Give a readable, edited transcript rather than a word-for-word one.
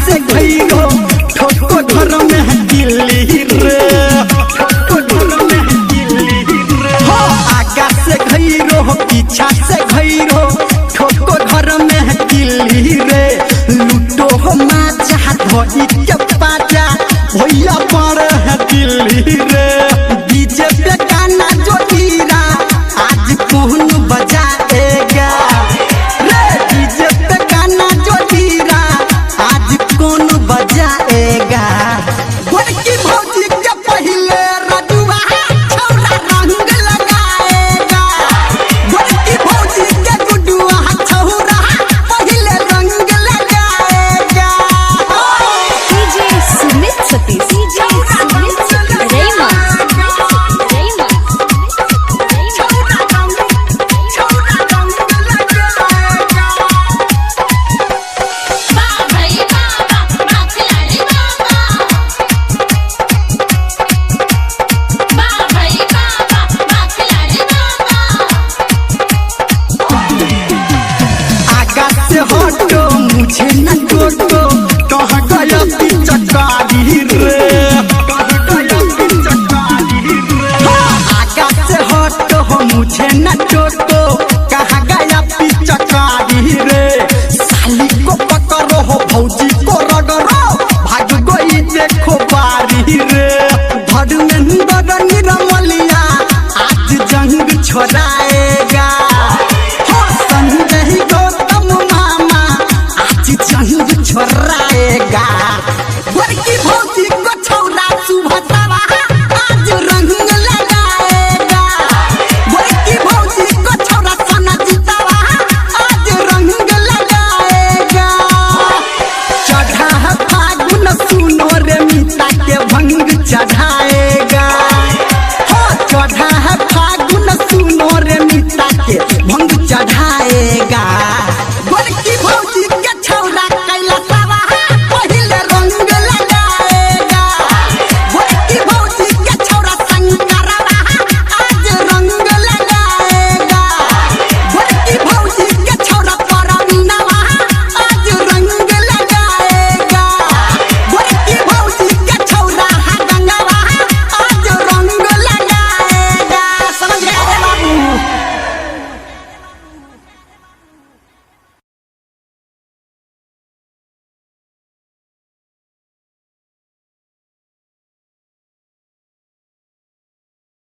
से घैरो ठोको घर में है दिल्ली रे, ठोको घर में है दिल्ली रे। हो आगा से घैरो पीछा से घैरो ठोको घर में है दिल्ली रे। लूटो हो माचा धोई के पाचा भैया पर है दिल्ली रे। डीजे पे गाना जो हीरा आज कौन बजाएगा रे। डीजे पे गाना जो हीरा आज कौन बजाएगा। गोरकी भौजी के पहले रजुआ छौरा रंग लगाएगा। गोरकी भौजी के गुडुआ छौरा पहले रंग लगाएगा। डीजे सुमित सतीश, डीजे सुमित सतीश रेमा रेमा आगा से हटो मुझे न टोटो कहाँ गया पिचकारी रे, कहाँ गया पिचकारी रे। आगा से हटो मुझे न टोटो कहाँ गया पिचकारी रे। साली को पकड़ो हो भौजी को रगड़ो भाग गई देखो बारी रे। धर्मेंद्र निरमलिया आज जंग छोड़ाएगा। हो संजय गौतम मामा आज जंग छोड़ाएगा। गोरकी भौजी को छौरा सुभद्रा आज रंग लगाएगा। गोरकी भौजी को छौरा सना जीतावा आज रंग लगाएगा। चढ़ा फागुन सुन